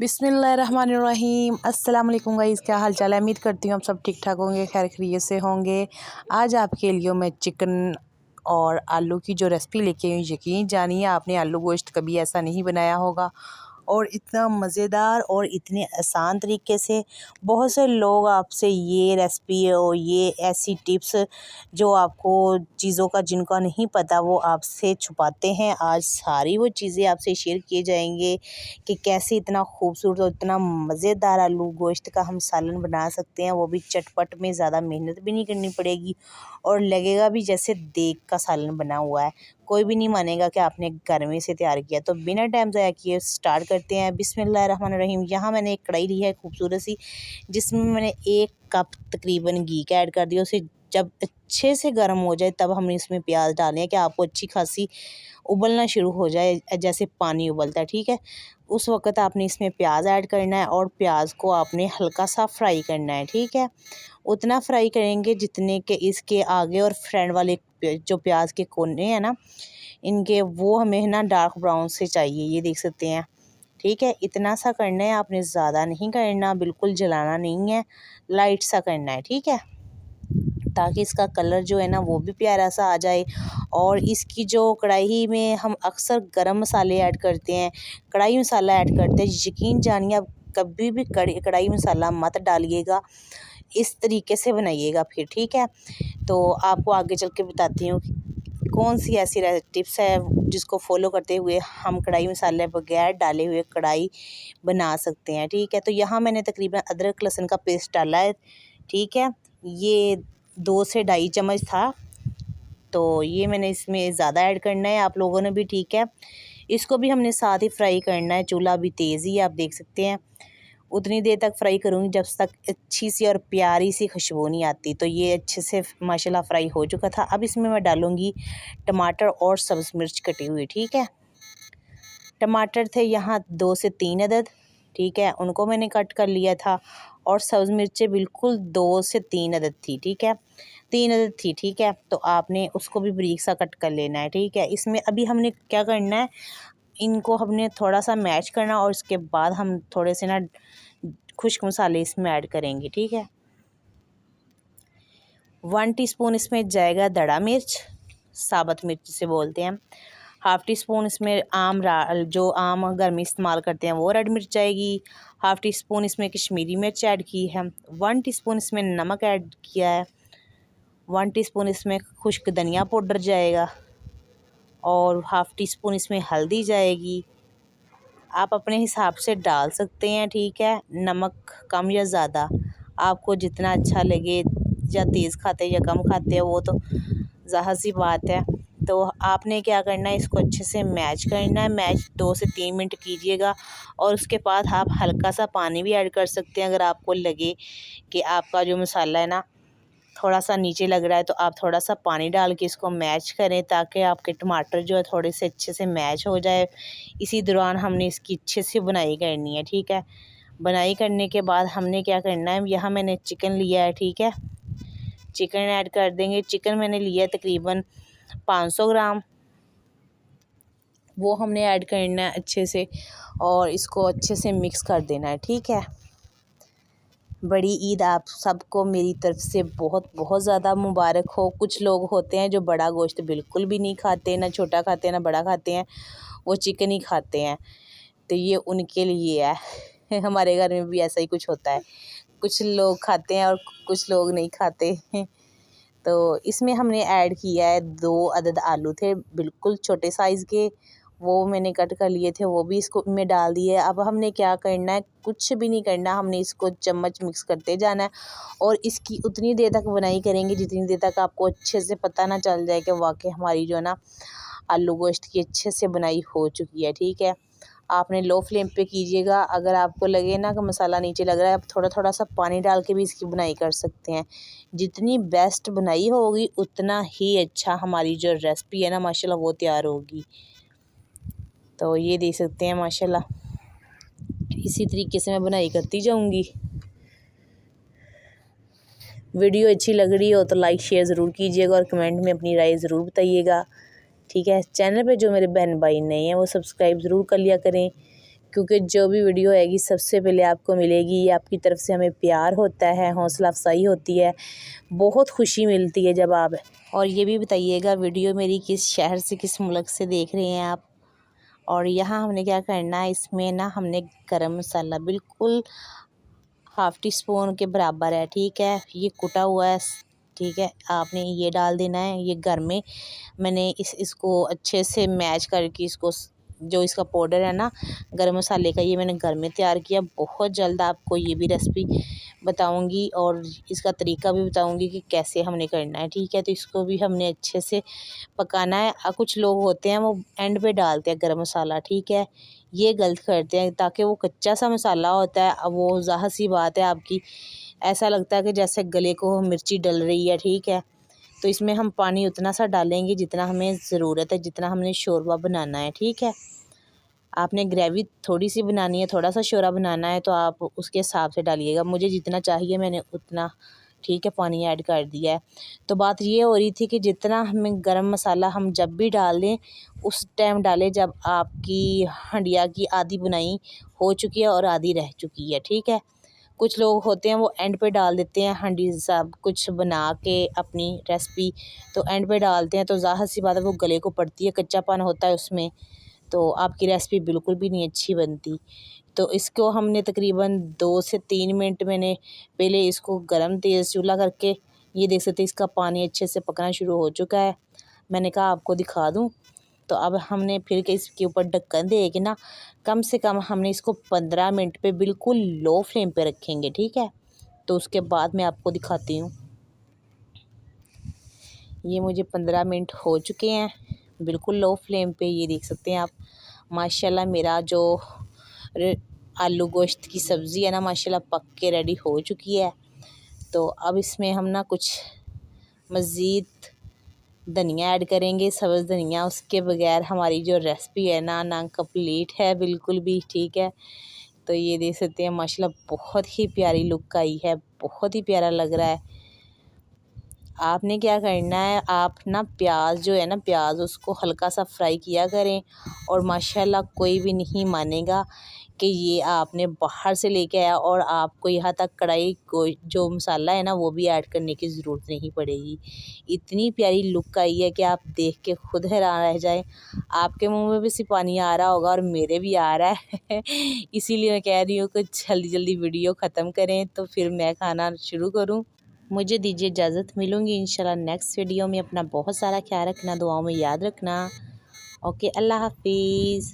बिस्मिल्लाहिर्रहमानिर्रहीम। अस्सलाम वालेकुम गाइस, क्या हाल चाल है। उम्मीद करती हूँ आप सब ठीक ठाक होंगे, खैर खैरियत से होंगे। आज आपके लिए मैं चिकन और आलू की जो रेसिपी लेके आई, यकीन जानिए आपने आलू गोश्त कभी ऐसा नहीं बनाया होगा और इतना मज़ेदार और इतने आसान तरीके से। बहुत से लोग आपसे ये रेसिपी और ये ऐसी टिप्स जो आपको चीज़ों का जिनका नहीं पता वो आपसे छुपाते हैं। आज सारी वो चीज़ें आपसे शेयर किए जाएंगे कि कैसे इतना खूबसूरत और इतना मज़ेदार आलू गोश्त का हम सालन बना सकते हैं, वो भी चटपट में। ज़्यादा मेहनत भी नहीं करनी पड़ेगी और लगेगा भी जैसे देग का सालन बना हुआ है। कोई भी नहीं मानेगा कि आपने घर में से तैयार किया। तो बिना टाइम ज़ाया किए स्टार्ट करते हैं। बिस्मिल्लाहिर्रहमानिर्रहीम। यहाँ मैंने एक कढ़ाई ली है खूबसूरत सी, जिसमें मैंने 1 कप तकरीबन घी का ऐड कर दिया। उसे जब अच्छे से गर्म हो जाए तब हमने इसमें प्याज डालने हैं कि आपको अच्छी खासी उबलना शुरू हो जाए, जैसे पानी उबलता है, ठीक है। उस वक़्त आपने इसमें प्याज ऐड करना है और प्याज को आपने हल्का सा फ्राई करना है, ठीक है। उतना फ्राई करेंगे जितने के इसके आगे और फ्रंट वाले जो प्याज के कोने हैं ना, इनके वो हमें ना डार्क ब्राउन से चाहिए, ये देख सकते हैं, ठीक है। इतना सा करना है आपने, ज़्यादा नहीं करना, बिल्कुल जलाना नहीं है, लाइट सा करना है, ठीक है, ताकि इसका कलर जो है ना वो भी प्यारा सा आ जाए। और इसकी जो कढ़ाई में हम अक्सर गरम मसाले ऐड करते हैं, कढ़ाई मसाला ऐड करते हैं, यकीन जानिए आप कभी भी कढ़ाई मसाला मत डालिएगा, इस तरीके से बनाइएगा फिर, ठीक है। तो आपको आगे चल के बताती हूँ कौन सी ऐसी टिप्स है जिसको फॉलो करते हुए हम कढ़ाई मसाले बगैर डाले हुए कढ़ाई बना सकते हैं, ठीक है। तो यहाँ मैंने तकरीबन अदरक लहसुन का पेस्ट डाला है, ठीक है। ये 2 से ढाई चम्मच था, तो ये मैंने इसमें ज़्यादा ऐड करना है, आप लोगों ने भी, ठीक है। इसको भी हमने साथ ही फ्राई करना है, चूल्हा भी तेज़ ही, आप देख सकते हैं। उतनी देर तक फ्राई करूँगी जब तक अच्छी सी और प्यारी सी खुशबू नहीं आती। तो ये अच्छे से माशाल्लाह फ्राई हो चुका था। अब इसमें मैं डालूँगी टमाटर और सब्ज़ मिर्च कटी हुई, ठीक है। टमाटर थे यहाँ 2 से 3 अदद, ठीक है, उनको मैंने कट कर लिया था। और सब्ज़ मिर्चें बिल्कुल 2 से 3 अदद थी, ठीक है, 3 अदद थी, ठीक है। तो आपने उसको भी बारीक सा कट कर लेना है, ठीक है। इसमें अभी हमने क्या करना है, इनको हमने थोड़ा सा मैश करना और उसके बाद हम थोड़े से ना खुश्क मसाले इसमें ऐड करेंगे, ठीक है। 1 टीस्पून इसमें जाएगा दड़ा मिर्च, साबुत मिर्च जिसे बोलते हैं। 1/2 टीस्पून इसमें जो आम घर में इस्तेमाल करते हैं वो रेड मिर्च जाएगी। 1/2 टीस्पून इसमें कश्मीरी मिर्च ऐड की है। 1 टीस्पून इसमें नमक ऐड किया है। 1 टीस्पून इसमें खुश्क धनिया पाउडर जाएगा और 1/2 टीस्पून इसमें हल्दी जाएगी। आप अपने हिसाब से डाल सकते हैं, ठीक है। नमक कम या ज़्यादा आपको जितना अच्छा लगे, या तेज़ खाते या कम खाते हैं वो तो ज़ाहिर सी बात है। तो आपने क्या करना है, इसको अच्छे से मैश करना है। मैश 2 से 3 मिनट कीजिएगा और उसके बाद आप हल्का सा पानी भी ऐड कर सकते हैं। अगर आपको लगे कि आपका जो मसाला है ना थोड़ा सा नीचे लग रहा है तो आप थोड़ा सा पानी डाल के इसको मैश करें, ताकि आपके टमाटर जो है थोड़े से अच्छे से मैश हो जाए। इसी दौरान हमने इसकी अच्छे से बुनाई करनी है, ठीक है। बुनाई करने के बाद हमने क्या करना है, यहाँ मैंने चिकन लिया है, ठीक है, चिकन ऐड कर देंगे। चिकन मैंने लिया है तकरीबन 500 ग्राम, वो हमने ऐड करना है अच्छे से और इसको अच्छे से मिक्स कर देना है, ठीक है। बड़ी ईद आप सबको मेरी तरफ से बहुत बहुत ज़्यादा मुबारक हो। कुछ लोग होते हैं जो बड़ा गोश्त बिल्कुल भी नहीं खाते, ना छोटा खाते हैं ना बड़ा खाते हैं, वो चिकन ही खाते हैं, तो ये उनके लिए है। हमारे घर में भी ऐसा ही कुछ होता है, कुछ लोग खाते हैं और कुछ लोग नहीं खाते। तो इसमें हमने ऐड किया है 2 अदद आलू थे बिल्कुल छोटे साइज़ के, वो मैंने कट कर लिए थे, वो भी इसको में डाल दिए। अब हमने क्या करना है, कुछ भी नहीं करना, हमने इसको चम्मच मिक्स करते जाना है और इसकी उतनी देर तक बुनाई करेंगे जितनी देर तक आपको अच्छे से पता ना चल जाए कि वाकई हमारी जो है ना आलू गोश्त की अच्छे से बुनाई हो चुकी है, ठीक है। आपने लो फ्लेम पे कीजिएगा। अगर आपको लगे ना कि मसाला नीचे लग रहा है, आप थोड़ा थोड़ा सा पानी डाल के भी इसकी बुनाई कर सकते हैं। जितनी बेस्ट बुनाई होगी उतना ही अच्छा हमारी जो रेसिपी है ना माशाल्लाह वो तैयार होगी। तो ये देख सकते हैं माशाल्लाह, इसी तरीके से मैं बुनाई करती जाऊंगी। वीडियो अच्छी लग रही हो तो लाइक शेयर ज़रूर कीजिएगा और कमेंट में अपनी राय ज़रूर बताइएगा, ठीक है। चैनल पे जो मेरे बहन भाई नए हैं वो सब्सक्राइब ज़रूर कर लिया करें, क्योंकि जो भी वीडियो आएगी सबसे पहले आपको मिलेगी। ये आपकी तरफ से हमें प्यार होता है, हौसला अफजाई होती है, बहुत खुशी मिलती है जब आप। और ये भी बताइएगा वीडियो मेरी किस शहर से, किस मुल्क से देख रहे हैं आप। और यहाँ हमने क्या करना है, इसमें ना हमने गरम मसाला बिल्कुल हाफ़ टी स्पून के बराबर है, ठीक है। ये कुटा हुआ है, ठीक है। आपने ये डाल देना है। ये घर में मैंने इसको अच्छे से मैच करके इसको जो इसका पाउडर है ना गरम मसाले का, ये मैंने घर में तैयार किया। बहुत जल्द आपको ये भी रेसिपी बताऊंगी और इसका तरीका भी बताऊंगी कि कैसे हमने करना है, ठीक है। तो इसको भी हमने अच्छे से पकाना है। कुछ लोग होते हैं वो एंड पे डालते हैं गरम मसाला, ठीक है। ये गलत करते हैं, ताकि वो कच्चा सा मसाला होता है। अब वो ज़ाहिर सी बात है आपकी, ऐसा लगता है कि जैसे गले को मिर्ची डल रही है, ठीक है। तो इसमें हम पानी उतना सा डालेंगे जितना हमें ज़रूरत है, जितना हमने शोरबा बनाना है, ठीक है। आपने ग्रेवी थोड़ी सी बनानी है, थोड़ा सा शोरबा बनाना है, तो आप उसके हिसाब से डालिएगा। मुझे जितना चाहिए मैंने उतना, ठीक है, पानी ऐड कर दिया है। तो बात ये हो रही थी कि जितना हमें गरम मसाला हम जब भी डालें उस टाइम डालें जब आपकी हंडिया की आधी बुनाई हो चुकी है और आधी रह चुकी है, ठीक है। कुछ लोग होते हैं वो एंड पे डाल देते हैं हंडी सब कुछ बना के अपनी रेसिपी, तो एंड पे डालते हैं, तो ज़ाहिर सी बात है वो गले को पड़ती है, कच्चापन होता है उसमें, तो आपकी रेसिपी बिल्कुल भी नहीं अच्छी बनती। तो इसको हमने तकरीबन 2 से 3 मिनट मैंने पहले इसको गरम तेज़ चूल्हा करके, ये देख सकते हैं इसका पानी अच्छे से पकना शुरू हो चुका है। मैंने कहा आपको दिखा दूं। तो अब हमने फिर के इसके ऊपर ढक्कन दे के ना कम से कम हमने इसको 15 मिनट पे बिल्कुल लो फ्लेम पे रखेंगे, ठीक है। तो उसके बाद मैं आपको दिखाती हूँ। ये मुझे 15 मिनट हो चुके हैं बिल्कुल लो फ्लेम पे। ये देख सकते हैं आप, माशाल्लाह मेरा जो आलू गोश्त की सब्ज़ी है ना माशाल्लाह पक के रेडी हो चुकी है। तो अब इसमें हम ना कुछ मज़ीद धनिया ऐड करेंगे, सब्ज़ धनिया। उसके बगैर हमारी जो रेसिपी है ना कंप्लीट है बिल्कुल भी, ठीक है। तो ये देख सकते हैं माशाल्लाह बहुत ही प्यारी लुक आई है, बहुत ही प्यारा लग रहा है। आपने क्या करना है, आप ना प्याज जो है ना, प्याज उसको हल्का सा फ्राई किया करें। और माशाल्लाह कोई भी नहीं मानेगा कि ये आपने बाहर से लेके आया और आपको यहाँ तक कढ़ाई को जो मसाला है ना वो भी ऐड करने की ज़रूरत नहीं पड़ेगी। इतनी प्यारी लुक आई है कि आप देख के खुद हैरान रह जाएं। आपके मुंह में भी से पानी आ रहा होगा और मेरे भी आ रहा है इसीलिए मैं कह रही हूँ कि जल्दी जल्दी वीडियो ख़त्म करें तो फिर मैं खाना शुरू करूँ। मुझे दीजिए इजाज़त, मिलूँगी इंशाल्लाह नेक्स्ट वीडियो में। अपना बहुत सारा ख्याल रखना, दुआओं में याद रखना। ओके, अल्लाह हाफिज़।